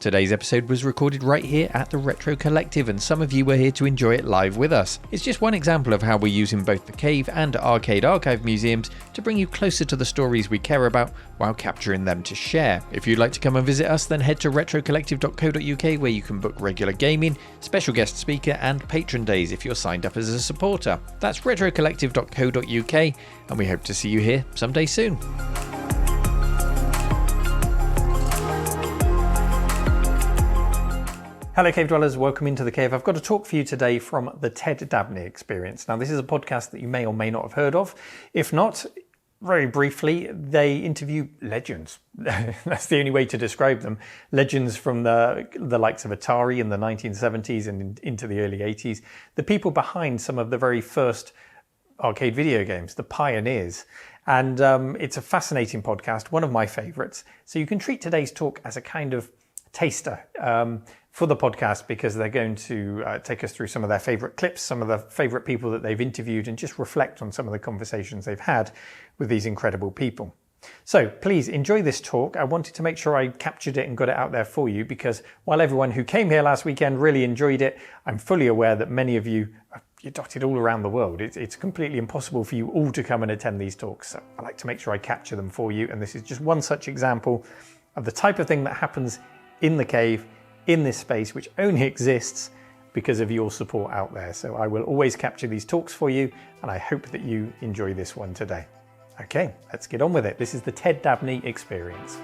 Today's episode was recorded right here at the Retro Collective, and some of you were here to enjoy it live with us. It's just one example of how we're using both the Cave and Arcade Archive museums to bring you closer to the stories we care about while capturing them to share. If you'd like to come and visit us, then head to retrocollective.co.uk, where you can book regular gaming, special guest speaker and patron days if you're signed up as a supporter. That's retrocollective.co.uk, and we hope to see you here someday soon. Hello Cave Dwellers, welcome into the Cave. I've got a talk for you today from the Ted Dabney Experience. Now this is a podcast that you may or may not have heard of. If not, very briefly, they interview legends. That's the only way to describe them. Legends from the likes of Atari in the 1970s and into the early 80s. The people behind some of the very first arcade video games, the pioneers. And it's a fascinating podcast, one of my favourites. So you can treat today's talk as a kind of taster for the podcast, because they're going to take us through some of their favourite clips, some of the favourite people that they've interviewed, and just reflect on some of the conversations they've had with these incredible people. So please enjoy this talk. I wanted to make sure I captured it and got it out there for you, because while everyone who came here last weekend really enjoyed it, I'm fully aware that many of you you're dotted all around the world. It's completely impossible for you all to come and attend these talks. So I like to make sure I capture them for you, and this is just one such example of the type of thing that happens in the cave, in this space, which only exists because of your support out there. So I will always capture these talks for you, and I hope that you enjoy this one today. Okay, let's get on with it. This is the Ted Dabney Experience.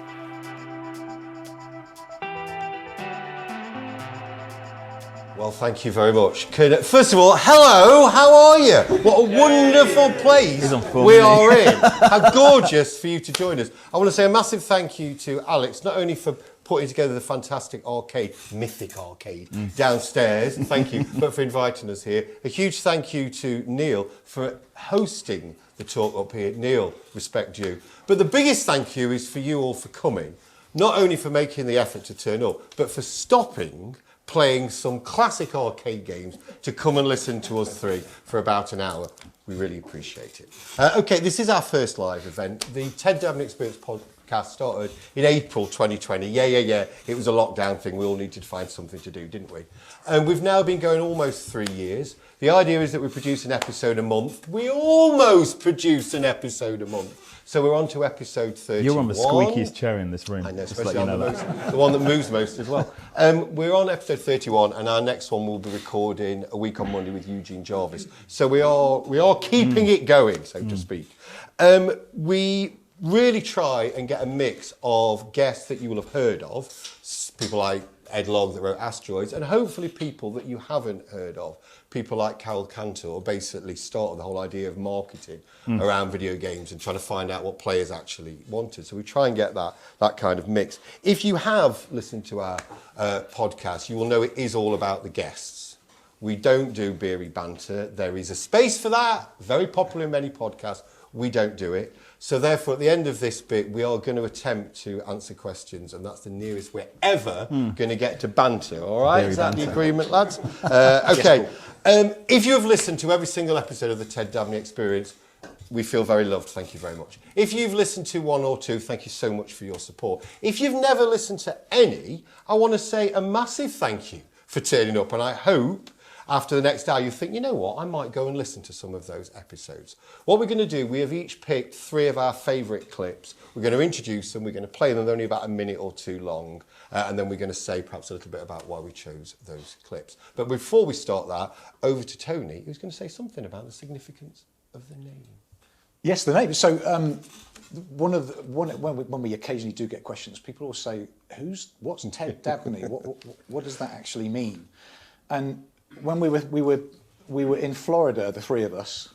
Well, thank you very much. First of all, hello, how are you? What a wonderful place we are in. How gorgeous for you to join us. I want to say a massive thank you to Alex, not only for putting together the fantastic arcade, mythic arcade, downstairs, thank you, but for inviting us here. A huge thank you to Neil for hosting the talk up here. Neil, respect you. But the biggest thank you is for you all for coming, not only for making the effort to turn up, but for stopping playing some classic arcade games to come and listen to us three for about an hour. We really appreciate it. Okay, this is our first live event. The Ted Dabney Experience podcast started in April 2020. Yeah. It was a lockdown thing. We all needed to find something to do, didn't we? And we've now been going almost 3 years. The idea is that we produce an episode a month. We almost produce an episode a month. So we're on to episode 31. You're on the squeakiest chair in this room. I know, especially on the one that moves most as well. We're on episode 31, and our next one will be recording a week on Monday with Eugene Jarvis. So we are keeping it going, so to speak. We really try and get a mix of guests that you will have heard of, people like Ed Log that wrote Asteroids, and hopefully people that you haven't heard of. People like Carol Cantor basically started the whole idea of marketing around video games and trying to find out what players actually wanted. So we try and get that kind of mix. If you have listened to our podcast, you will know it is all about the guests. We don't do beery banter. There is a space for that, very popular in many podcasts. We don't do it. So therefore, at the end of this bit, we are going to attempt to answer questions, and that's the nearest we're ever going to get to banter, all right? Is that the agreement, lads? Okay. If you have listened to every single episode of the Ted Dabney Experience, we feel very loved. Thank you very much. If you've listened to one or two, thank you so much for your support. If you've never listened to any, I want to say a massive thank you for turning up, and I hope after the next hour you think, you know what, I might go and listen to some of those episodes. What we're going to do, we have each picked 3 of our favourite clips. We're going to introduce them, we're going to play them, they're only about a minute or two long, and then we're going to say perhaps a little bit about why we chose those clips. But before we start that, over to Tony, who's going to say something about the significance of the name. Yes, the name. So when we occasionally do get questions, people will say, what's Ted Dabney? What does that actually mean? And when we were in Florida, the 3 of us,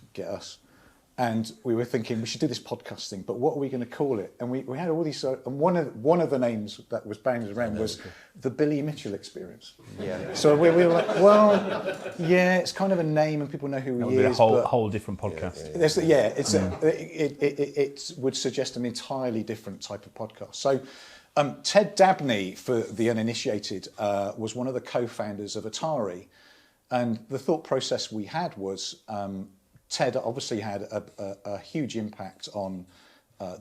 and we were thinking we should do this podcast thing, but what are we going to call it? And we had all these, and one of the names that was bandied around was the Billy Mitchell Experience. Yeah. So we were like, well, yeah, it's kind of a name, and people know who he is. It'll be a whole different podcast. It would suggest an entirely different type of podcast. So. Ted Dabney, for the uninitiated, was one of the co-founders of Atari. And the thought process we had was Ted obviously had a huge impact on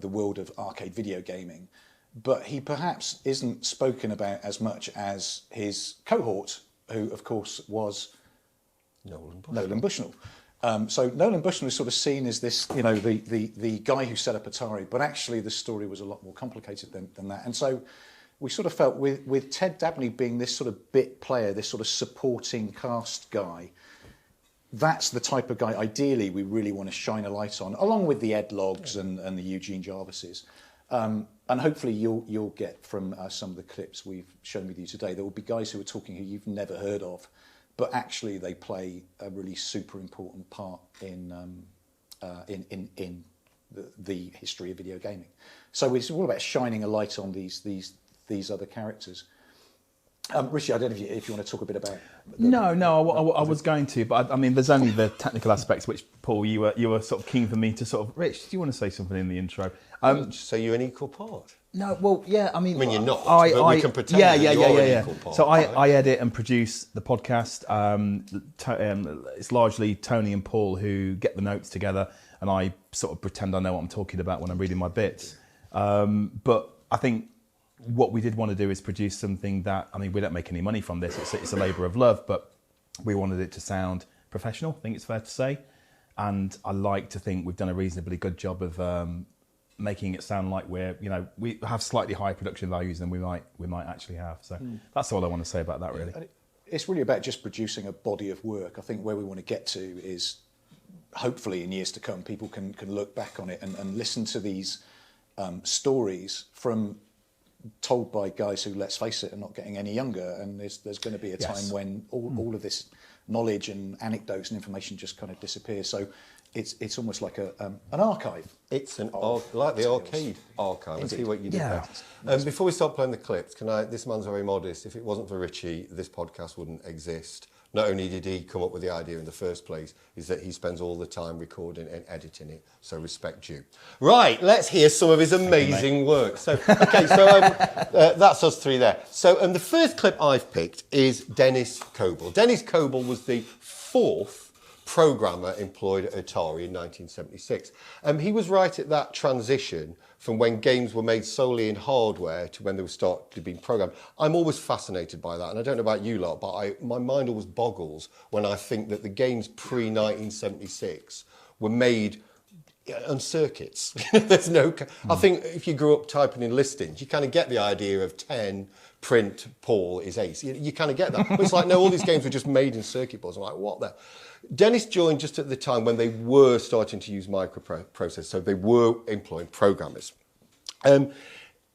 the world of arcade video gaming. but he perhaps isn't spoken about as much as his cohort, who, of course, was Nolan Bushnell. So Nolan Bushnell is sort of seen as this, the guy who set up Atari, but actually the story was a lot more complicated than that. And so we sort of felt with Ted Dabney being this sort of bit player, this sort of supporting cast guy, that's the type of guy ideally we really want to shine a light on, along with the Ed Logs and the Eugene Jarvises. And hopefully you'll get from some of the clips we've shown with you today, there will be guys who are talking who you've never heard of, but actually they play a really super important part in the history of video gaming. So it's all about shining a light on these other characters. Richie, I don't know if you want to talk a bit about. I was going to, but I mean, there's only the technical aspects which, Paul, you were sort of keen for me to sort of. Rich, do you want to say something in the intro? So you're an equal part. No, well, yeah. I mean, you're not. But we can pretend that you're an equal part. So I edit and produce the podcast. It's largely Tony and Paul who get the notes together, and I sort of pretend I know what I'm talking about when I'm reading my bits. But I think what we did want to do is produce something that, I mean, we don't make any money from this. It's a labour of love, but we wanted it to sound professional. I think it's fair to say, and I like to think we've done a reasonably good job of making it sound like we have slightly higher production values than we might actually have. So that's all I want to say about that, really. It's really about just producing a body of work. I think where we want to get to is, hopefully in years to come, people can look back on it and listen to these stories told by guys who, let's face it, are not getting any younger. And there's going to be a time when all of this knowledge and anecdotes and information just kind of disappears. So it's almost like an archive. It's like the arcade archive. Let's see what you did there. Before we start playing the clips, this man's very modest. If it wasn't for Richie, this podcast wouldn't exist. Not only did he come up with the idea in the first place, is that he spends all the time recording and editing it. So respect you. Right, let's hear some of his amazing work. So, that's us three there. So, the first clip I've picked is Dennis Coble. Dennis Coble was the fourth programmer employed at Atari in 1976. He was right at that transition from when games were made solely in hardware to when they were started being programmed. I'm always fascinated by that, and I don't know about you lot, but my mind always boggles when I think that the games pre-1976 were made on circuits. There's no. I think if you grew up typing in listings, you kind of get the idea of 10 print Paul is ace. You kind of get that. But it's like, no, all these games were just made in circuit boards. I'm like, what the? Dennis joined just at the time when they were starting to use microprocessors, so they were employing programmers.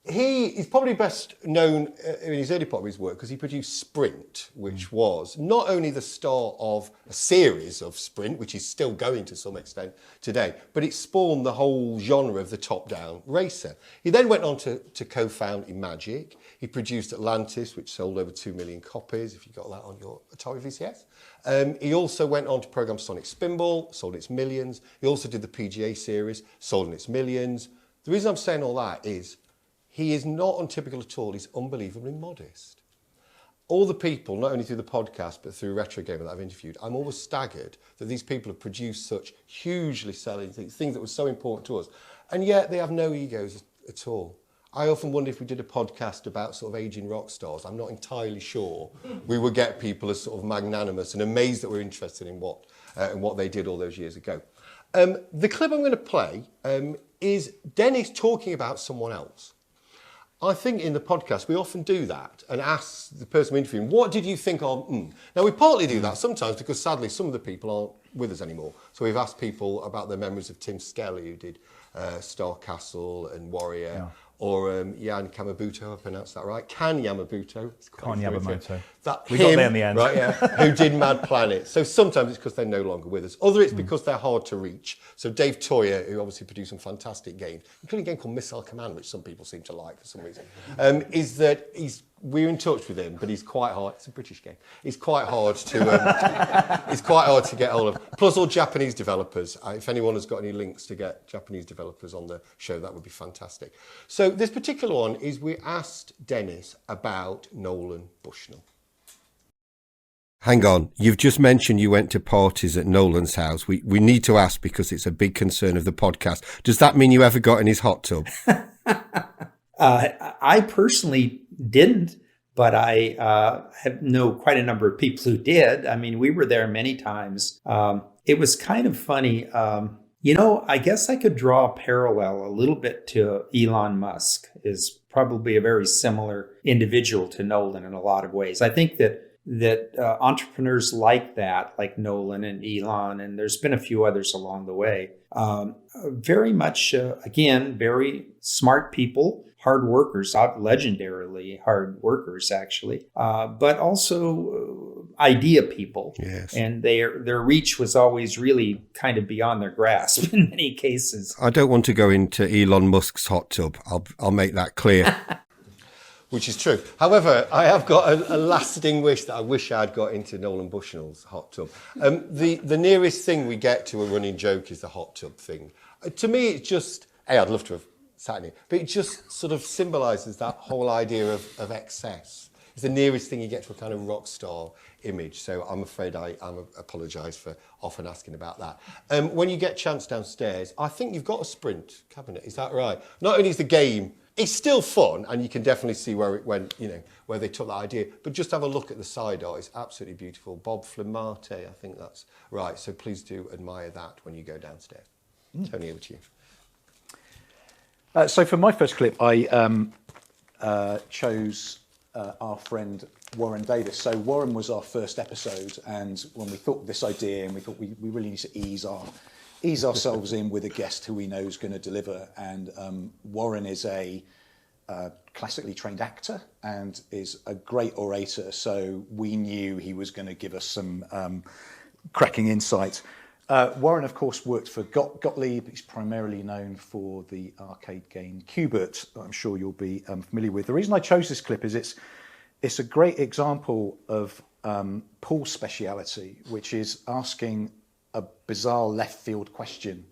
He is probably best known in his early part of his work because he produced Sprint, which was not only the start of a series of Sprint, which is still going to some extent today, but it spawned the whole genre of the top-down racer. He then went on to co-found Imagic. He produced Atlantis, which sold over 2 million copies, if you got that on your Atari VCS. He also went on to program Sonic Spinball, sold its millions. He also did the PGA series, sold in its millions. The reason I'm saying all that is he is not untypical at all. He's unbelievably modest. All the people, not only through the podcast, but through Retro Gamer that I've interviewed, I'm always staggered that these people have produced such hugely selling things that were so important to us, and yet they have no egos at all. I often wonder if we did a podcast about sort of aging rock stars, I'm not entirely sure we would get people as sort of magnanimous and amazed that we're interested in what they did all those years ago. The clip I'm going to play is Dennis talking about someone else. I think in the podcast we often do that and ask the person we're interviewing, what did you think of? Now we partly do that sometimes because sadly some of the people aren't with us anymore. So we've asked people about their memories of Tim Skelly, who did Star Castle and Warrior, or Jan Kamabuto, I pronounced that right. Kan Yamamoto. Kan Yamamoto. We got there in the end. Right, yeah, who did Mad Planet. So sometimes it's because they're no longer with us. Other it's because they're hard to reach. So Dave Toyer, who obviously produced some fantastic games, including a game called Missile Command, which some people seem to like for some reason, we're in touch with him, but he's quite hard. It's a British game. It's quite hard to get hold of. Plus, all Japanese developers. If anyone has got any links to get Japanese developers on the show, that would be fantastic. So this particular one is we asked Dennis about Nolan Bushnell. Hang on, you've just mentioned you went to parties at Nolan's house. We need to ask because it's a big concern of the podcast. Does that mean you ever got in his hot tub? I personally didn't, but I know quite a number of people who did. I mean, we were there many times. It was kind of funny. I guess I could draw a parallel a little bit to Elon Musk, is probably a very similar individual to Nolan in a lot of ways. I think that entrepreneurs like that, like Nolan and Elon, and there's been a few others along the way, very much, again, very smart people, hard workers, legendarily hard workers, actually, but also idea people. Yes. And their reach was always really kind of beyond their grasp in many cases. I don't want to go into Elon Musk's hot tub. I'll make that clear. Which is true. However, I have got a lasting wish that I wish I'd got into Nolan Bushnell's hot tub. The nearest thing we get to a running joke is the hot tub thing. To me, it's just, I'd love to have sat in it, but it just sort of symbolises that whole idea of excess. It's the nearest thing you get to a kind of rock star image. So I'm afraid I apologise for often asking about that. When you get a chance downstairs, I think you've got a sprint cabinet. Is that right? Not only is the game, it's still fun, and you can definitely see where it went, where they took that idea. But just have a look at the side art. It's absolutely beautiful. Bob Flamarte, I think that's right. So please do admire that when you go downstairs. Tony, over to you. So for my first clip, I chose our friend Warren Davis. So Warren was our first episode, and when we thought of this idea, and we thought we really need to ease ourselves in with a guest who we know is going to deliver. And Warren is a classically trained actor and is a great orator. So we knew he was going to give us some cracking insight. Warren, of course, worked for Gottlieb. He's primarily known for the arcade game Qbert, that I'm sure you'll be familiar with. The reason I chose this clip is it's a great example of Paul's speciality, which is asking a bizarre left field question.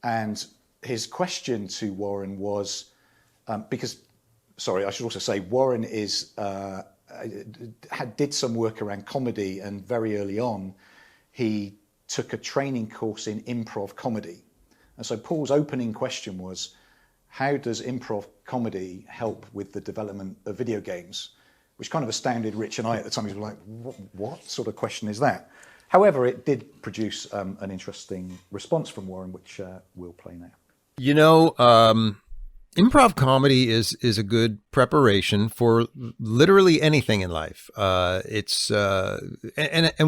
And his question to Warren was, I should also say Warren did some work around comedy, and very early on he took a training course in improv comedy. And so Paul's opening question was, how does improv comedy help with the development of video games? Which kind of astounded Rich and I at the time. He was like, what sort of question is that? However, it did produce an interesting response from Warren, which we'll play now. Improv comedy is a good preparation for literally anything in life. And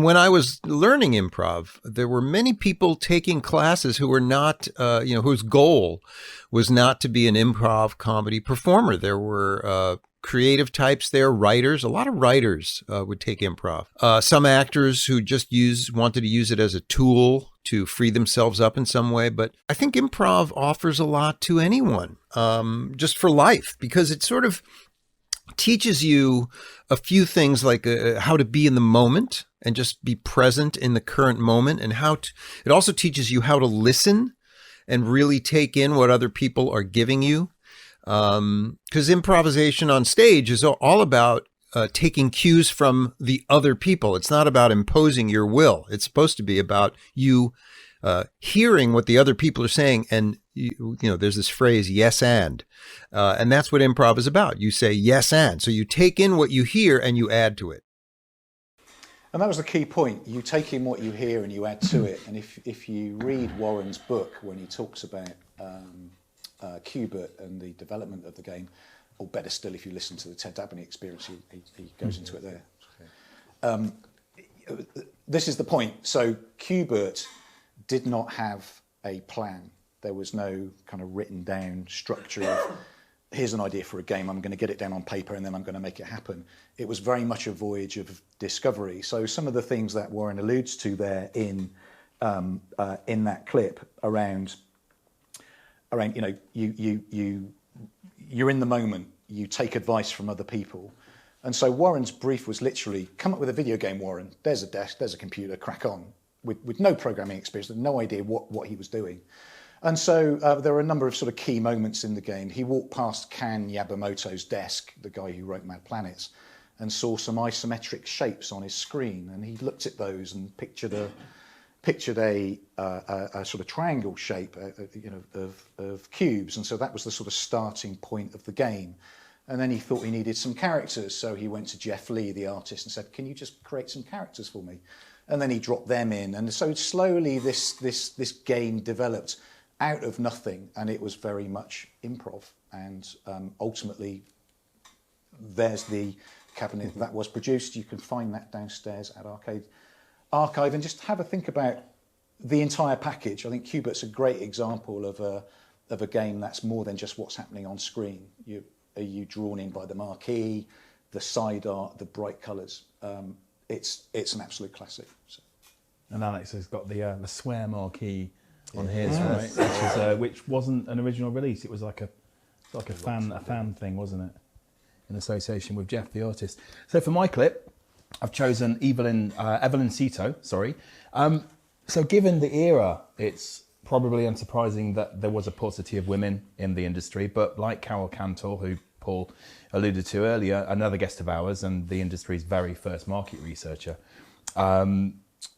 when I was learning improv, there were many people taking classes who were not, whose goal was not to be an improv comedy performer. There were creative types there, writers. A lot of writers would take improv. Some actors who just wanted to use it as a tool to free themselves up in some way. But I think improv offers a lot to anyone, just for life, because it sort of teaches you a few things like how to be in the moment and just be present in the current moment, and it also teaches you how to listen and really take in what other people are giving you. Because improvisation on stage is all about taking cues from the other people. It's not about imposing your will. It's supposed to be about you hearing what the other people are saying. And, there's this phrase, yes, and that's what improv is about. You say yes, and. So you take in what you hear and you add to it. And that was the key point. You take in what you hear and you add to it. And if you read Warren's book, when he talks about Qbert and the development of the game, or better still, if you listen to the Ted Dabney Experience, he goes into it there. This is the point. So Qbert did not have a plan. There was no kind of written down structure of, here's an idea for a game, I'm going to get it down on paper and then I'm going to make it happen. It was very much a voyage of discovery. So some of the things that Warren alludes to there in that clip around you're in the moment, you take advice from other people. And so Warren's brief was literally, come up with a video game, Warren. There's a desk, there's a computer, crack on. With no programming experience, no idea what he was doing. And so there were a number of sort of key moments in the game. He walked past Kan Yabamoto's desk, the guy who wrote Mad Planets, and saw some isometric shapes on his screen. And he looked at those and pictured pictured a sort of triangle shape, of cubes, and so that was the sort of starting point of the game. And then he thought he needed some characters, so he went to Jeff Lee, the artist, and said, "Can you just create some characters for me?" And then he dropped them in, and so slowly this game developed out of nothing, and it was very much improv. And ultimately, there's the cabinet that was produced. You can find that downstairs at Archive, and just have a think about the entire package. I think Cubert's a great example of a game that's more than just what's happening on screen. Are you drawn in by the marquee, the side art, the bright colours? It's an absolute classic. So. And Alex has got the swear marquee on his, right? Which wasn't an original release. It was like a fan thing, wasn't it? In association with Jeff, the artist. So for my clip, I've chosen Evelyn Sito. Sorry. So given the era, it's probably unsurprising that there was a paucity of women in the industry, but like Carol Cantor, who Paul alluded to earlier, another guest of ours and the industry's very first market researcher,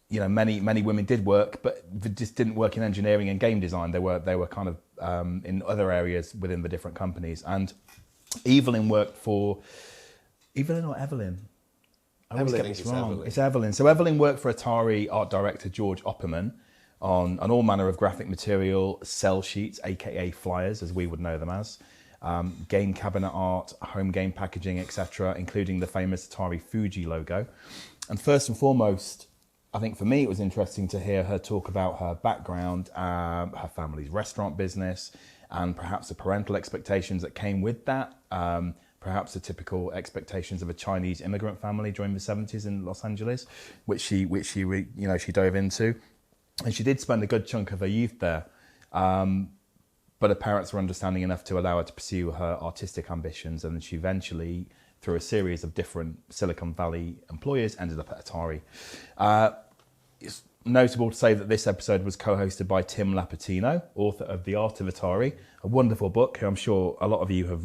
many women did work, but just didn't work in engineering and game design. They were kind of in other areas within the different companies. And Evelyn worked for Evelyn or Evelyn? I always get this wrong. It's Evelyn. So Evelyn worked for Atari art director George Opperman on all manner of graphic material, sell sheets, aka flyers, as we would know them as, game cabinet art, home game packaging, etc., including the famous Atari Fuji logo. And first and foremost, I think for me it was interesting to hear her talk about her background, her family's restaurant business, and perhaps the parental expectations that came with that, perhaps the typical expectations of a Chinese immigrant family during the 70s in Los Angeles, which she dove into. And she did spend a good chunk of her youth there, but her parents were understanding enough to allow her to pursue her artistic ambitions, and she eventually, through a series of different Silicon Valley employers, ended up at Atari. It's notable to say that this episode was co-hosted by Tim Lapatino, author of The Art of Atari, a wonderful book who I'm sure a lot of you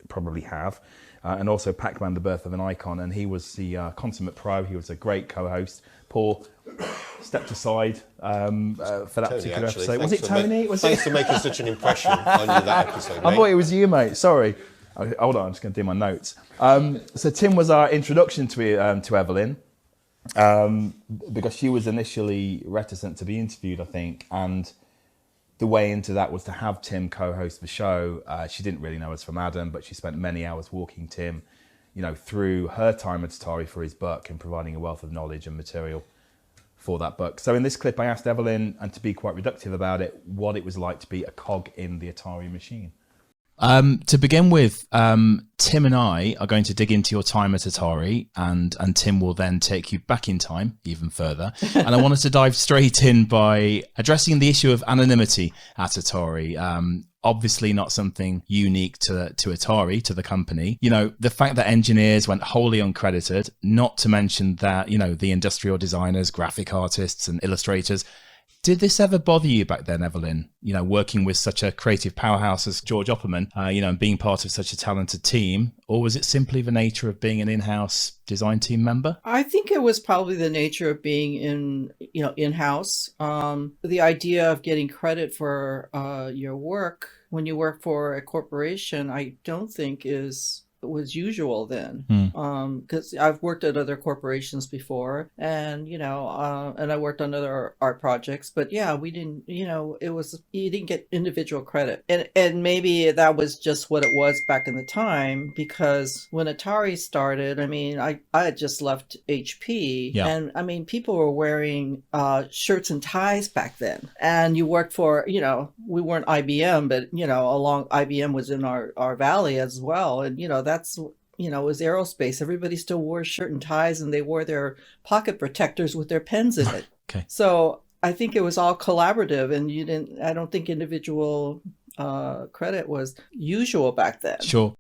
probably have, and also Pac-Man, The Birth of an Icon, and he was the consummate pro. He was a great co-host. Paul stepped aside for that particular episode. Was it Tony? Thanks for making such an impression on you that episode, mate. I thought it was you, mate. Sorry. Hold on, I'm just going to do my notes. So Tim was our introduction to Evelyn, because she was initially reticent to be interviewed, I think, and the way into that was to have Tim co-host the show. She didn't really know us from Adam, but she spent many hours walking Tim, through her time at Atari for his book and providing a wealth of knowledge and material for that book. So in this clip, I asked Evelyn, and to be quite reductive about it, what it was like to be a cog in the Atari machine. To begin with, Tim and I are going to dig into your time at Atari, and Tim will then take you back in time even further. And I wanted to dive straight in by addressing the issue of anonymity at Atari. Obviously not something unique to Atari, to the company. The fact that engineers went wholly uncredited, not to mention that, the industrial designers, graphic artists and illustrators. Did this ever bother you back then, Evelyn? Working with such a creative powerhouse as George Opperman, and being part of such a talented team, or was it simply the nature of being an in-house design team member? I think it was probably the nature of being in-house. The idea of getting credit for your work when you work for a corporation, I don't think was usual then, because I've worked at other corporations before, and and I worked on other art projects, but yeah, we didn't, you didn't get individual credit, and maybe that was just what it was back in the time, because when Atari started, I had just left HP, and people were wearing shirts and ties back then, and you worked for, we weren't IBM, but along IBM was in our valley as well, and that's, it was aerospace. Everybody still wore shirt and ties, and they wore their pocket protectors with their pens in it. Okay. So I think it was all collaborative, and I don't think individual credit was usual back then. Sure.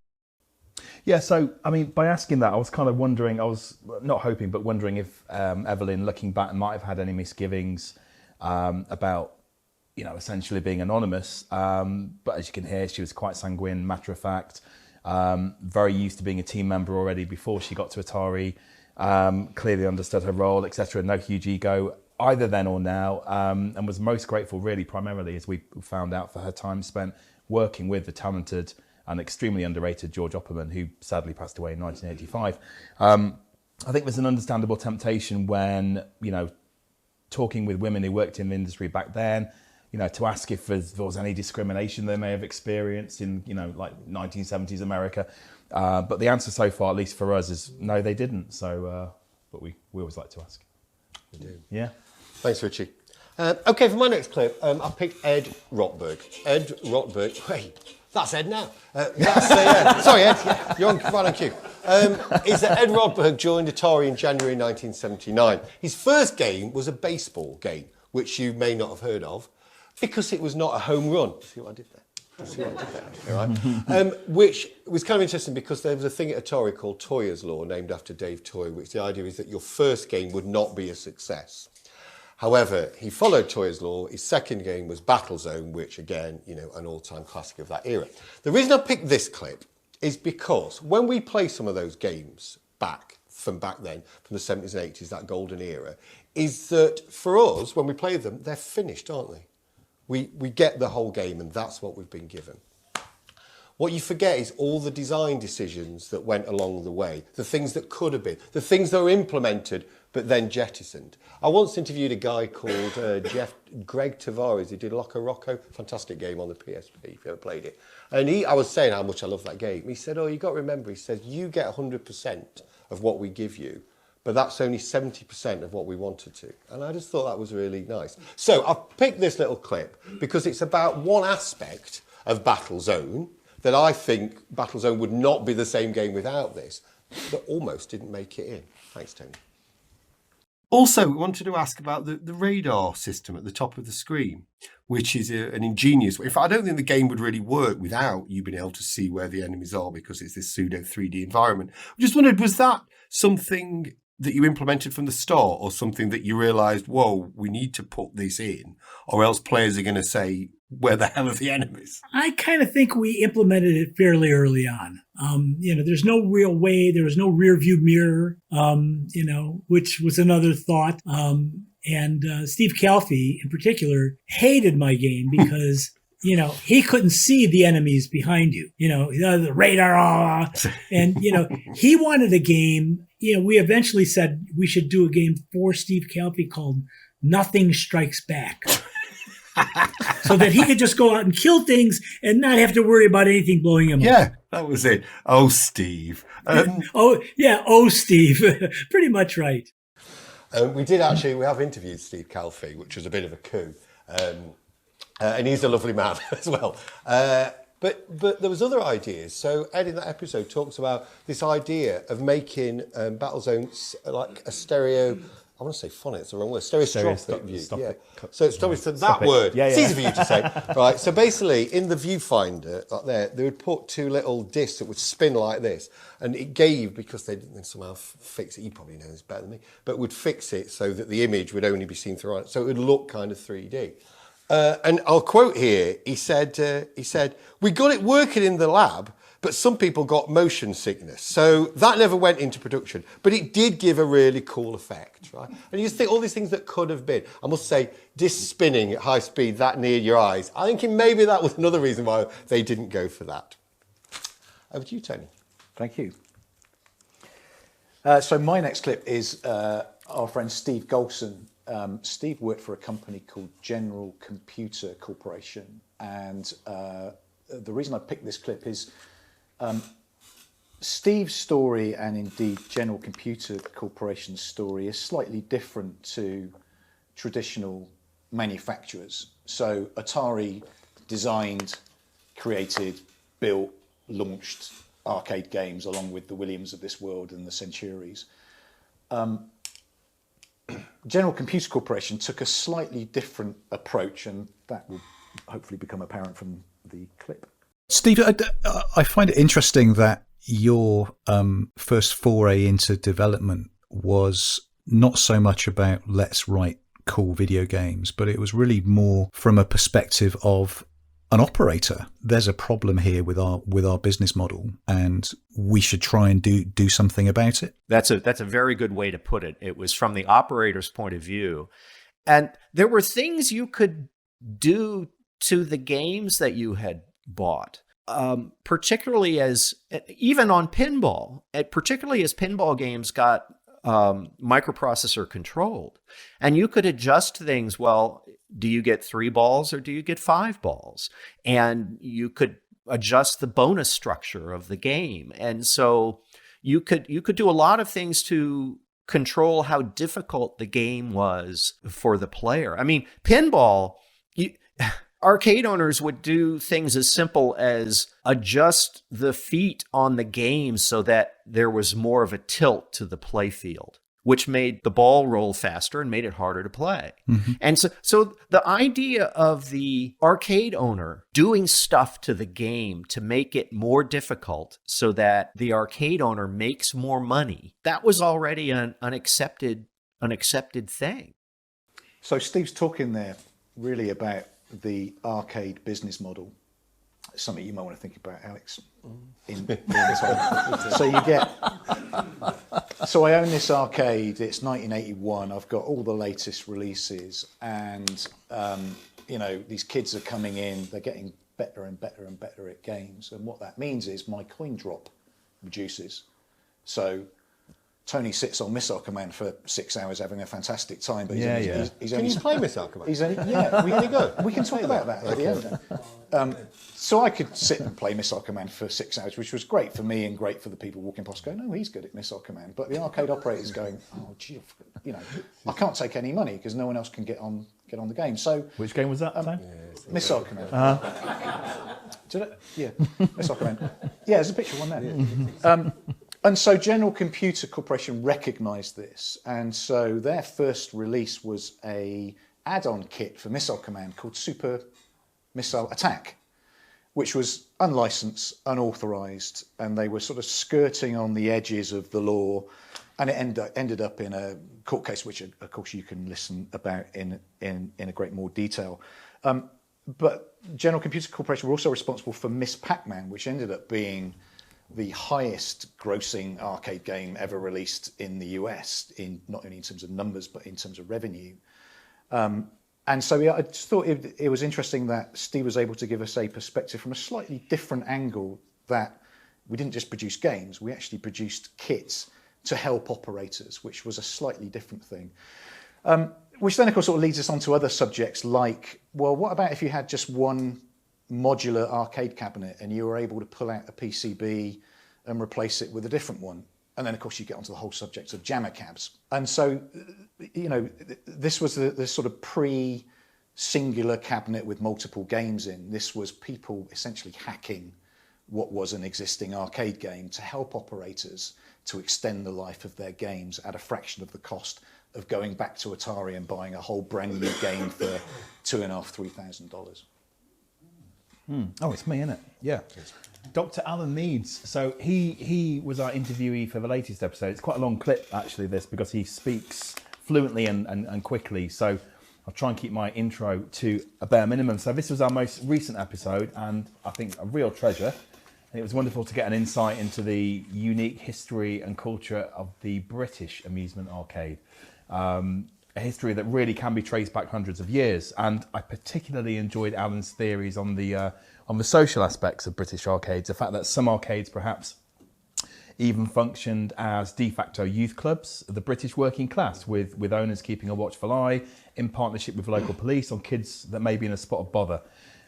Yeah, so, by asking that, I was kind of wondering, I was not hoping, but wondering if Evelyn, looking back, might have had any misgivings about, essentially being anonymous. But as you can hear, she was quite sanguine, matter of fact. Very used to being a team member already before she got to Atari, clearly understood her role, etc. No huge ego. either then or now, and was most grateful really primarily, as we found out, for her time spent working with the talented and extremely underrated George Opperman, who sadly passed away in 1985. I think there's an understandable temptation when, talking with women who worked in the industry back then, to ask if there was any discrimination they may have experienced in, like 1970s America. But the answer so far, at least for us, is no, they didn't. So, but we always like to ask. We do. Yeah. Thanks, Richie. Okay, for my next clip, I picked Ed Rotberg. Ed Rotberg. Wait, that's Ed now. Sorry, Ed. Yeah, you're right on cue. Is that Ed Rotberg joined Atari in January 1979. His first game was a baseball game, which you may not have heard of, because it was not a home run. See what I did there? All right. Which was kind of interesting because there was a thing at Atari called Toyer's Law, named after Dave Toyer, which the idea is that your first game would not be a success. However, he followed Toyer's Law. His second game was Battlezone, which again, an all-time classic of that era. The reason I picked this clip is because when we play some of those games back then, from the 70s and 80s, that golden era, is that for us, when we play them, they're finished, aren't they? We get the whole game, and that's what we've been given. What you forget is all the design decisions that went along the way, the things that could have been, the things that were implemented but then jettisoned. I once interviewed a guy called Greg Tavares. He did Loco Roco, fantastic game on the PSP, if you ever played it. And I was saying how much I love that game. He said, you got to remember, he said, you get 100% of what we give you, but that's only 70% of what we wanted to. And I just thought that was really nice. So I've picked this little clip because it's about one aspect of Battlezone that I think Battlezone would not be the same game without this, that almost didn't make it in. Thanks, Tony. Also, we wanted to ask about the radar system at the top of the screen, which is an ingenious way. In fact, I don't think the game would really work without you being able to see where the enemies are because it's this pseudo 3D environment. I just wondered, was that something that you implemented from the start or something that you realised, whoa, we need to put this in or else players are going to say, where the hell are the enemies? I kind of think we implemented it fairly early on. There's no real way. There was no rear view mirror, which was another thought. And Steve Calfee in particular hated my game because, he couldn't see the enemies behind you, the radar. And, he wanted a game. We eventually said we should do a game for Steve Calfee called Nothing Strikes Back. So that he could just go out and kill things and not have to worry about anything blowing him up. Yeah, that was it. Oh, Steve. Steve. Pretty much right. We have interviewed Steve Calfee, which was a bit of a coup. And he's a lovely man as well. But there was other ideas. So Ed in that episode talks about this idea of making Battlezone like a stereo... I want to say phonic, it's the wrong word. Stereoscopic view. So it's that word. It's easy for you to say. Right. So basically, in the viewfinder, like there, they would put two little discs that would spin like this, and it gave, because they didn't somehow fix it. You probably know this better than me, but would fix it so that the image would only be seen through it, so it would look kind of 3D. And I'll quote here. He said, "We got it working in the lab, but some people got motion sickness. So that never went into production. But it did give a really cool effect, right? And you just think all these things that could have been. I must say, disc spinning at high speed that near your eyes, I think maybe that was another reason why they didn't go for that. Over to you, Tony. Thank you. So my next clip is our friend Steve Golson. Steve worked for a company called General Computer Corporation. And the reason I picked this clip is Steve's story, and indeed General Computer Corporation's story, is slightly different to traditional manufacturers. So Atari designed, created, built, launched arcade games along with the Williams of this world and the Centuries. General Computer Corporation took a slightly different approach, and that will hopefully become apparent from the clip. Steve, I find it interesting that your first foray into development was not so much about let's write cool video games, but it was really more from a perspective of an operator. There's a problem here with our business model, and we should try and do something about it. That's a very good way to put it. It was from the operator's point of view. And there were things you could do to the games that you had bought, particularly even on pinball, particularly as pinball games got microprocessor controlled. And you could adjust things. Well, do you get 3 balls or do you get 5 balls? And you could adjust the bonus structure of the game. And so you could do a lot of things to control how difficult the game was for the player. I mean, pinball, arcade owners would do things as simple as adjust the feet on the game so that there was more of a tilt to the play field, which made the ball roll faster and made it harder to play. Mm-hmm. And so the idea of the arcade owner doing stuff to the game to make it more difficult so that the arcade owner makes more money, that was already an accepted thing. So Steve's talking there really about the arcade business model. Something you might want to think about, Alex. So I own this arcade. It's 1981. I've got all the latest releases, and these kids are coming in. They're getting better and better and better at games, and what that means is my coin drop reduces. So Tony sits on Missile Command for 6 hours having a fantastic time, but he's Can you play Missile Command? We can talk about that at the end. So I could sit and play Missile Command for 6 hours, which was great for me and great for the people walking past going, he's good at Missile Command. But the arcade operator's going, I can't take any money because no one else can get on the game. So which game was that? Missile Command. Missile Command. Yeah, there's a picture of one there. And so General Computer Corporation recognised this, and so their first release was a add-on kit for Missile Command called Super Missile Attack, which was unlicensed, unauthorised, and they were sort of skirting on the edges of the law, and it ended up in a court case, which of course you can listen about in a great more detail. But General Computer Corporation were also responsible for Miss Pac-Man, which ended up being the highest grossing arcade game ever released in the US, in not only in terms of numbers, but in terms of revenue. And so I just thought it was interesting that Steve was able to give us a perspective from a slightly different angle, that we didn't just produce games, we actually produced kits to help operators, which was a slightly different thing. Which then, of course, sort of leads us on to other subjects like, well, what about if you had just one modular arcade cabinet and you were able to pull out a PCB and replace it with a different one? And then, of course, you get onto the whole subject of jammer cabs. And so, this was the sort of pre-singular cabinet with multiple games in. This was people essentially hacking what was an existing arcade game to help operators to extend the life of their games at a fraction of the cost of going back to Atari and buying a whole brand new game for $2,500–3,000. Oh, it's me, isn't it? Yeah. Dr. Alan Meads. So he was our interviewee for the latest episode. It's quite a long clip, actually, this, because he speaks fluently and quickly. So I'll try and keep my intro to a bare minimum. So this was our most recent episode, and I think a real treasure. And it was wonderful to get an insight into the unique history and culture of the British amusement arcade. A history that really can be traced back hundreds of years. And I particularly enjoyed Alan's theories on the social aspects of British arcades. The fact that some arcades perhaps even functioned as de facto youth clubs of the British working class, with owners keeping a watchful eye in partnership with local police on kids that may be in a spot of bother.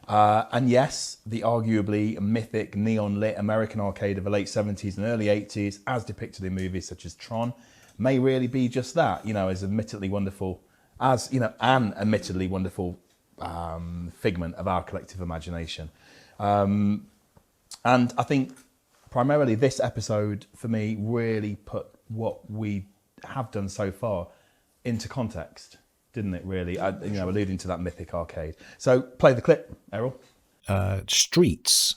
And yes, the arguably mythic neon-lit American arcade of the late 70s and early 80s, as depicted in movies such as Tron, may really be just that, as admittedly wonderful, an admittedly wonderful figment of our collective imagination. And I think primarily this episode, for me, really put what we have done so far into context, didn't it, really? Alluding to that mythic arcade. So play the clip, Errol. Streets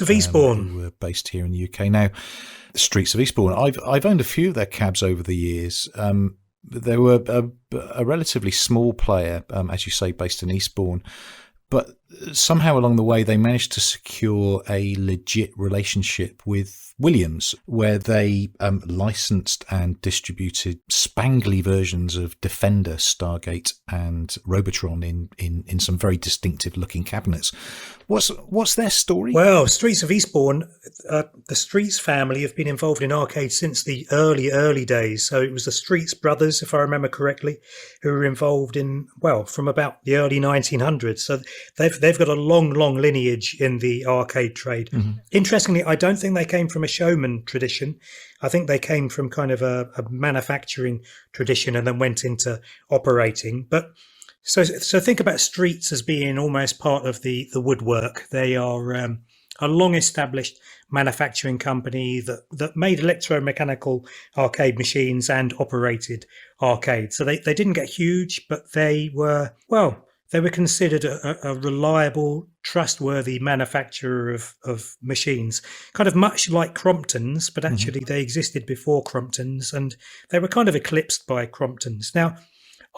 of Eastbourne, who were based here in the UK. Now, Streets of Eastbourne, I've owned a few of their cabs over the years. They were a relatively small player, as you say, based in Eastbourne, but somehow along the way, they managed to secure a legit relationship with Williams, where they licensed and distributed spangly versions of Defender, Stargate, and Robotron in some very distinctive looking cabinets. What's their story? Well, Streets of Eastbourne, the Streets family have been involved in arcades since the early days. So it was the Streets brothers, if I remember correctly, who were involved in, well, from about the early 1900s. So they've got a long lineage in the arcade trade. Mm-hmm. Interestingly, I don't think they came from a showman tradition. I think they came from kind of a manufacturing tradition and then went into operating. But so think about Streets as being almost part of the woodwork. They are a long-established manufacturing company that made electromechanical arcade machines and operated arcades. So they didn't get huge, but they were considered a reliable, trustworthy manufacturer of machines, kind of much like Crompton's, but actually they existed before Crompton's, and they were kind of eclipsed by Crompton's. Now,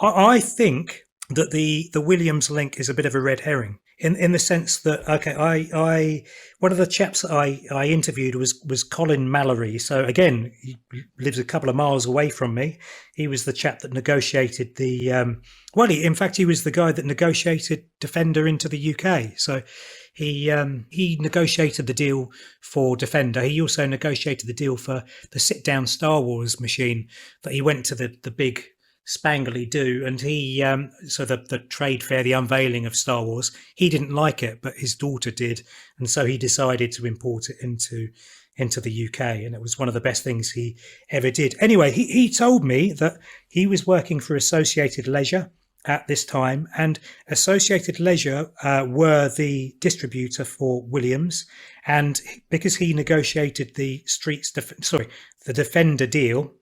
I think that the Williams link is a bit of a red herring in the sense that, okay, I one of the chaps that I interviewed was Colin Mallory. So again, he lives a couple of miles away from me. He was the chap that negotiated the in fact, he was the guy that negotiated Defender into the UK. So he negotiated the deal for Defender. He also negotiated the deal for the sit-down Star Wars machine that he went to the big spangly do, and he so the trade fair, the unveiling of Star Wars, he didn't like it, but his daughter did, and so he decided to import it into the UK, and it was one of the best things he ever did. Anyway, he told me that he was working for Associated Leisure at this time, and Associated Leisure were the distributor for Williams, and because he negotiated the Defender deal,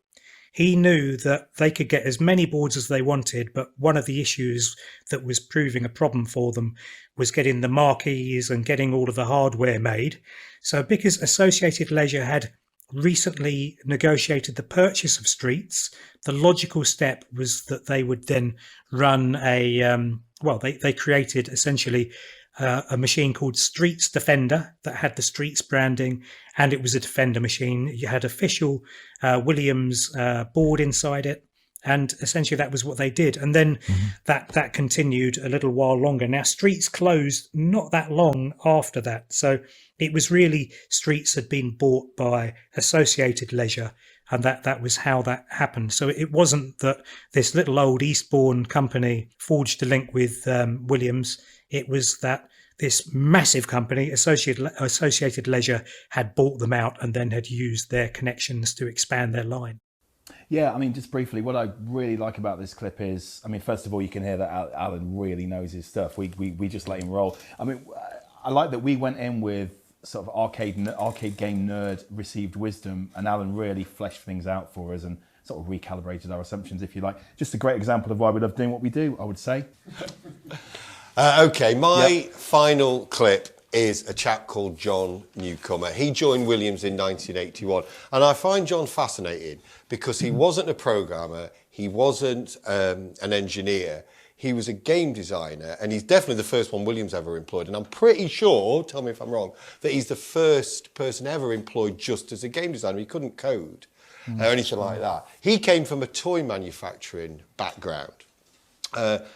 he knew that they could get as many boards as they wanted, but one of the issues that was proving a problem for them was getting the marquees and getting all of the hardware made. So because Associated Leisure had recently negotiated the purchase of Streets, the logical step was that they would then run they created essentially a machine called Streets Defender that had the Streets branding, and it was a Defender machine. You had official Williams board inside it, and essentially that was what they did. And then that continued a little while longer. Now, Streets closed not that long after that, so it was really Streets had been bought by Associated Leisure, and that was how that happened. So it wasn't that this little old Eastbourne company forged a link with Williams. It was that this massive company, Associated Leisure, had bought them out and then had used their connections to expand their line. Yeah, I mean, just briefly, what I really like about this clip is, I mean, first of all, you can hear that Alan really knows his stuff. We just let him roll. I mean, I like that we went in with sort of arcade game nerd received wisdom, and Alan really fleshed things out for us and sort of recalibrated our assumptions, if you like. Just a great example of why we love doing what we do, I would say. Okay, my final clip is a chap called John Newcomer. He joined Williams in 1981, and I find John fascinating because he wasn't a programmer, he wasn't an engineer, he was a game designer, and he's definitely the first one Williams ever employed, and I'm pretty sure, tell me if I'm wrong, that he's the first person ever employed just as a game designer. He couldn't code or anything like that. He came from a toy manufacturing background.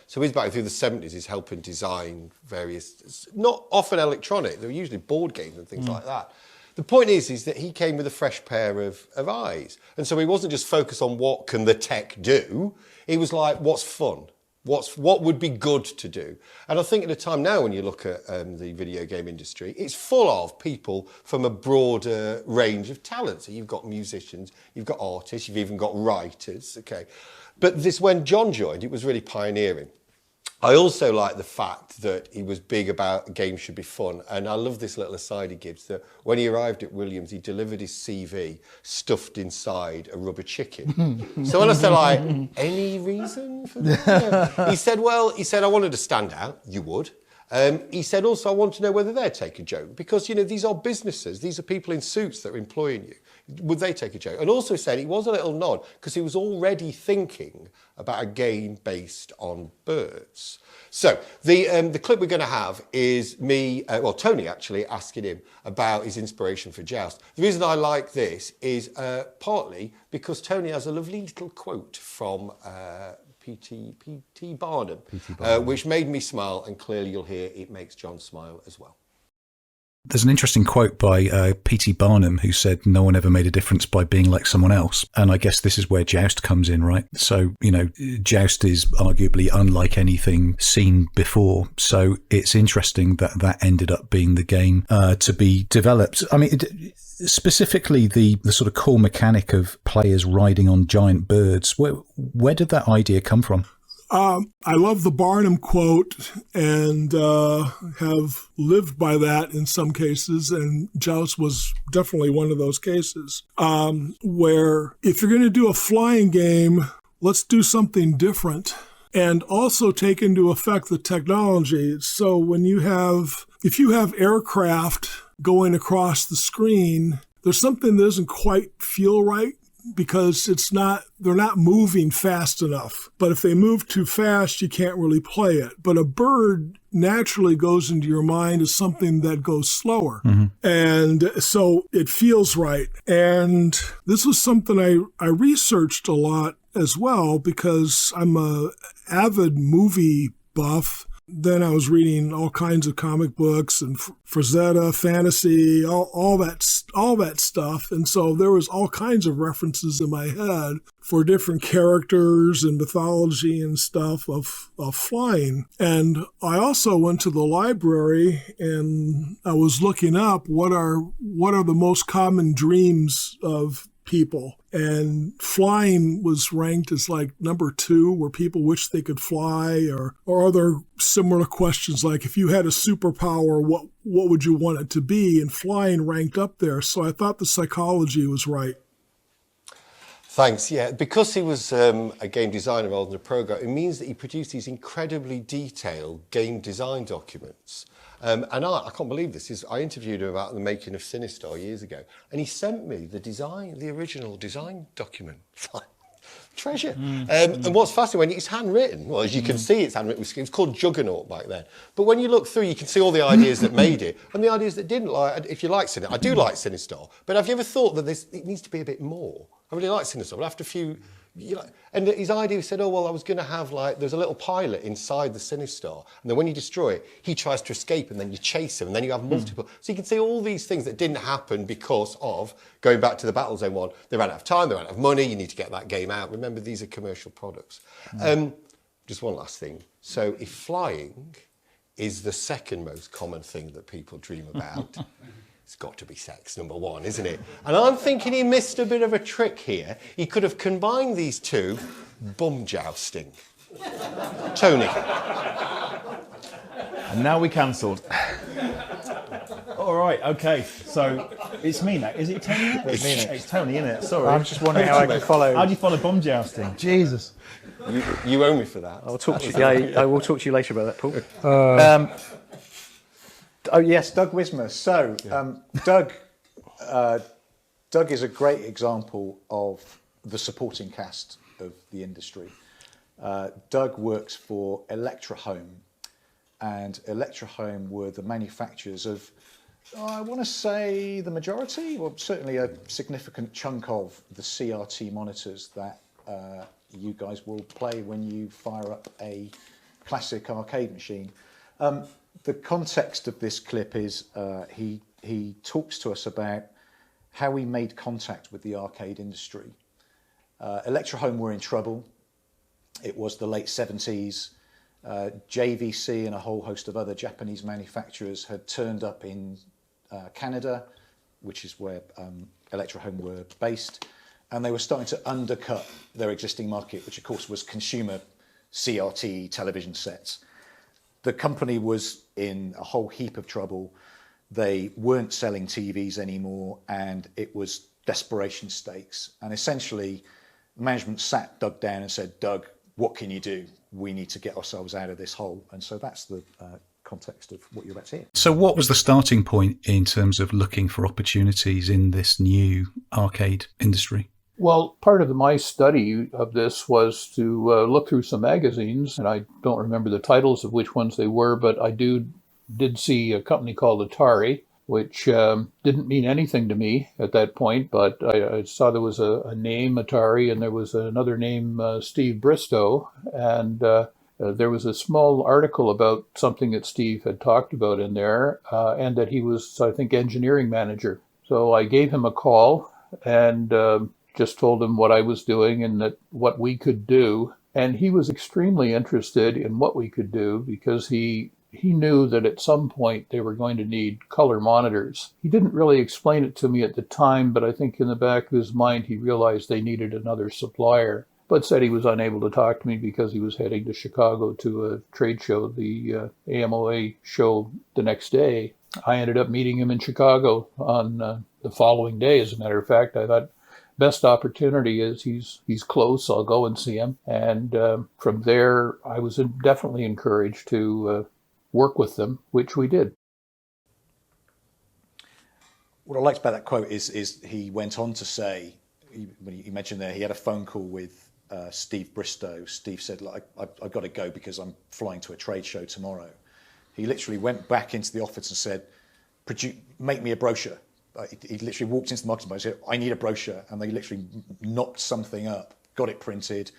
So he's back through the 70s, he's helping design various, not often electronic, they're usually board games and things like that. The point is that he came with a fresh pair of eyes. And so he wasn't just focused on what can the tech do, he was like, what's fun? What would be good to do? And I think at a time now when you look at the video game industry, it's full of people from a broader range of talents. So you've got musicians, you've got artists, you've even got writers, okay? But when John joined, it was really pioneering. I also like the fact that he was big about games should be fun. And I love this little aside he gives that when he arrived at Williams, he delivered his CV stuffed inside a rubber chicken. So when I said, like, any reason for that? He said, I wanted to stand out. You would. He said also, I want to know whether they'd take a joke because, you know, these are businesses. These are people in suits that are employing you. Would they take a joke? And also said it was a little nod because he was already thinking about a game based on birds. So the clip we're going to have is me, Tony actually asking him about his inspiration for Joust. The reason I like this is partly because Tony has a lovely little quote from P.T. Barnum, which made me smile, and clearly you'll hear it makes John smile as well. There's an interesting quote by P.T. Barnum who said, no one ever made a difference by being like someone else. And I guess this is where Joust comes in, right? So, you know, Joust is arguably unlike anything seen before. So it's interesting that that ended up being the game to be developed. I mean, specifically the sort of core mechanic of players riding on giant birds. Where did that idea come from? I love the Barnum quote and have lived by that in some cases, and Joust was definitely one of those cases, where if you're going to do a flying game, let's do something different and also take into effect the technology. So if you have aircraft going across the screen, there's something that doesn't quite feel right, because they're not moving fast enough. But if they move too fast, you can't really play it. But a bird naturally goes into your mind as something that goes slower. Mm-hmm. And so it feels right. And this was something I researched a lot as well, because I'm a avid movie buff. Then I was reading all kinds of comic books and Frazetta, fantasy, all that stuff. And so there was all kinds of references in my head for different characters and mythology and stuff of flying. And I also went to the library and I was looking up what are the most common dreams of people, and flying was ranked as like number 2, where people wish they could fly, or other similar questions like, if you had a superpower, what would you want it to be? And flying ranked up there. So I thought the psychology was right. Thanks. Yeah, because he was a game designer rather than a programmer, it means that he produced these incredibly detailed game design documents. And I can't believe this. I interviewed him about the making of Sinistar years ago, and he sent me the original design document. Treasure. And what's fascinating, when it's handwritten, well, as you can see, it's handwritten. It was called Juggernaut back then. But when you look through, you can see all the ideas that made it and the ideas that didn't. Like, if you like Sinistar, I do like Sinistar, but have you ever thought that it needs to be a bit more? I really like Sinistar, but after a few... and his idea said, I was going to have there's a little pilot inside the Sinistar, and then when you destroy it, he tries to escape, and then you chase him, and then you have multiple. So you can see all these things that didn't happen because of, going back to the Battlezone one, they ran out of time, they ran out of money, you need to get that game out. Remember, these are commercial products. Just one last thing. So if flying is the second most common thing that people dream about, it's got to be sex, number 1, isn't it? And I'm thinking he missed a bit of a trick here. He could have combined these two, bum jousting. Tony. And now we cancelled. All right, okay. So it's me now. Is it Tony? It's Tony, isn't it? Sorry. I'm just wondering how I can follow. How do you follow bum jousting? Jesus. You owe me for that. I'll talk to you. I will talk to you later about that, Paul. Oh yes, Doug Wismer. So Doug is a great example of the supporting cast of the industry. Doug works for Electra Home, and Electra Home were the manufacturers of, I want to say, the majority, or certainly a significant chunk of the CRT monitors that you guys will play when you fire up a classic arcade machine. The context of this clip is he talks to us about how he made contact with the arcade industry. Electra Home were in trouble. It was the late 70s. JVC and a whole host of other Japanese manufacturers had turned up in Canada, which is where Electra Home were based, and they were starting to undercut their existing market, which of course was consumer CRT television sets. The company was in a whole heap of trouble. They weren't selling TVs anymore, and it was desperation stakes. And essentially, management sat Doug down and said, Doug, what can you do? We need to get ourselves out of this hole. And so that's the context of what you're about to hear. So what was the starting point in terms of looking for opportunities in this new arcade industry? Well, part of my study of this was to look through some magazines, and I don't remember the titles of which ones they were, but I did see a company called Atari, which didn't mean anything to me at that point, but I saw there was a name, Atari, and there was another name, Steve Bristow, and there was a small article about something that Steve had talked about in there, and that he was, I think, engineering manager. So I gave him a call and just told him what I was doing and that what we could do. And he was extremely interested in what we could do because he knew that at some point they were going to need color monitors. He didn't really explain it to me at the time, but I think in the back of his mind he realized they needed another supplier, but said he was unable to talk to me because he was heading to Chicago to a trade show, the AMOA show the next day. I ended up meeting him in Chicago on the following day, as a matter of fact. I thought, best opportunity is he's close, I'll go and see him. And from there, I was definitely encouraged to work with them, which we did. What I liked about that quote is he went on to say, when he mentioned there, he had a phone call with Steve Bristow. Steve said, I've got to go because I'm flying to a trade show tomorrow. He literally went back into the office and said, make me a brochure. He literally walked into the marketing and said, I need a brochure. And they literally knocked something up, got it printed,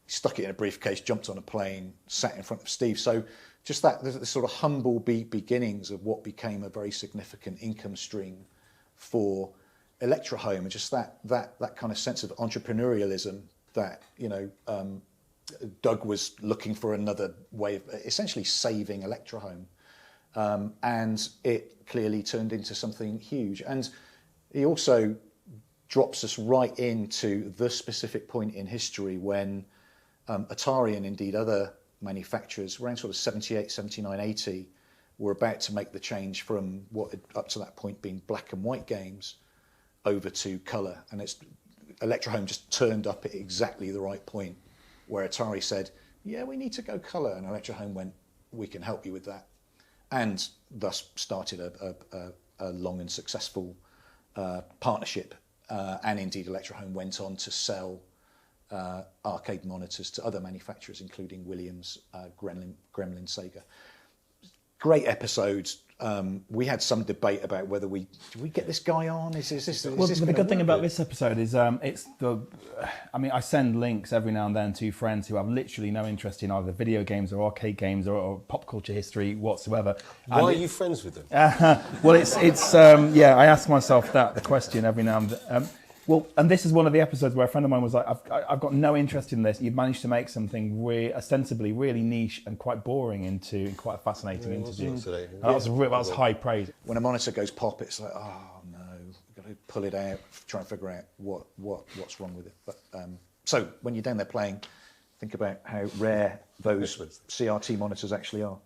stuck it in a briefcase, jumped on a plane, sat in front of Steve. So just the sort of humble beginnings of what became a very significant income stream for Electra Home, and just that kind of sense of entrepreneurialism that, Doug was looking for another way of essentially saving Electra Home. And it clearly turned into something huge. And he also drops us right into the specific point in history when Atari and indeed other manufacturers around sort of 78, 79, 80 were about to make the change from what had up to that point been black and white games over to colour. And Electra Home just turned up at exactly the right point where Atari said, yeah, we need to go colour. And Electra Home went, we can help you with that. And thus started a long and successful partnership. And indeed, Electra Home went on to sell arcade monitors to other manufacturers, including Williams, Gremlin, Sega. Great episodes. We had some debate about whether do we get this guy on? Is this the good thing about this episode is I send links every now and then to friends who have literally no interest in either video games or arcade games or pop culture history whatsoever. Why are you friends with them? Well, I ask myself the question every now and then. And this is one of the episodes where a friend of mine was like, I've got no interest in this. You've managed to make something ostensibly really niche and quite boring into quite a fascinating interview. That was high praise. When a monitor goes pop, it's like, oh no, we've got to pull it out, try and figure out what's wrong with it. But so when you're down there playing, think about how rare those CRT monitors actually are.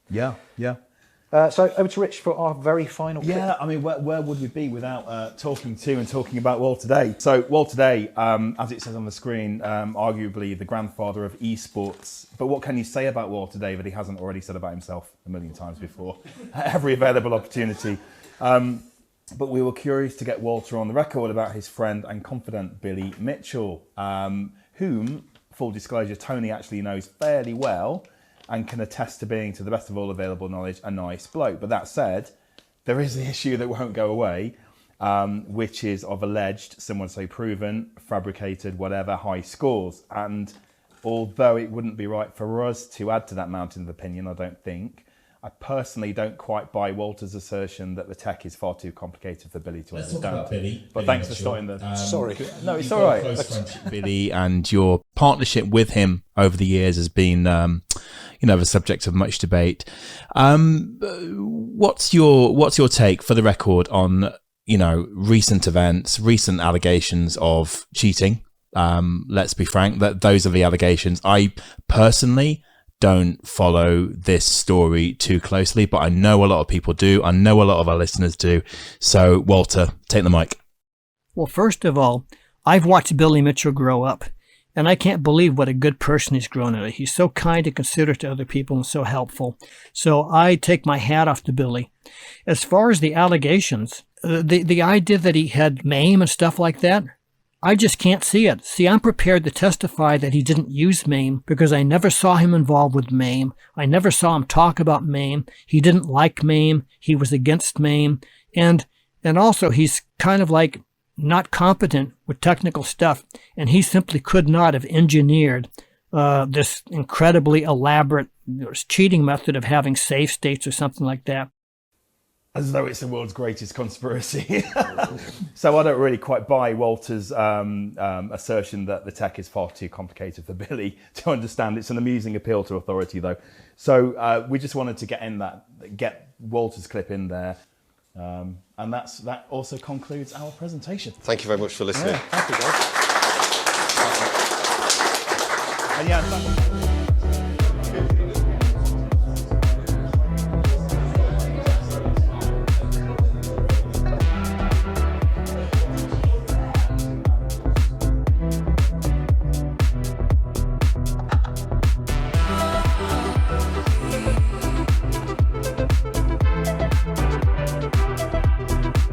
Yeah. So over to Rich for our very final clip. Yeah, I mean, where would we be without talking about Walter Day? So Walter Day, as it says on the screen, arguably the grandfather of esports. But what can you say about Walter Day that he hasn't already said about himself a million times before? Every available opportunity. But we were curious to get Walter on the record about his friend and confidant, Billy Mitchell, whom, full disclosure, Tony actually knows fairly well and can attest to being, to the best of all available knowledge, a nice bloke. But that said, there is the issue that won't go away, which is of alleged, some would say proven, fabricated, whatever, high scores. And although it wouldn't be right for us to add to that mountain of opinion, I don't think, I personally don't quite buy Walter's assertion that the tech is far too complicated for Billy to understand. Talk about Billy. But thanks for starting the... Sorry. No, it's all right. Close friendship, Billy, and your partnership with him over the years has been, the subject of much debate. What's your take, for the record, on recent events, recent allegations of cheating? Let's be frank, that those are the allegations. I personally don't follow this story too closely, but I know a lot of people do. I know a lot of our listeners do. So, Walter, take the mic. Well, first of all, I've watched Billy Mitchell grow up, And I can't believe what a good person he's grown into. He's so kind and considerate to other people and so helpful. So I take my hat off to Billy. As far as the allegations, the idea that he had MAME and stuff like that, I just can't see it. See, I'm prepared to testify that he didn't use MAME because I never saw him involved with MAME. I never saw him talk about MAME. He didn't like MAME. He was against MAME. And also he's kind of like not competent with technical stuff, and he simply could not have engineered this incredibly elaborate cheating method of having save states or something like that. As though it's the world's greatest conspiracy. So I don't really quite buy Walter's assertion that the tech is far too complicated for Billy to understand. It's an amusing appeal to authority, though. So we just wanted to get Walter's clip in there. And that also concludes our presentation. Thank you very much for listening. Yeah, thank you, guys. And yeah,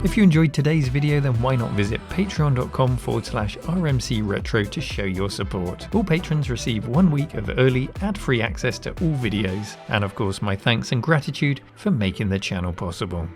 If you enjoyed today's video, then why not visit patreon.com/RMC Retro to show your support. All patrons receive 1 week of early ad-free access to all videos, and of course my thanks and gratitude for making the channel possible.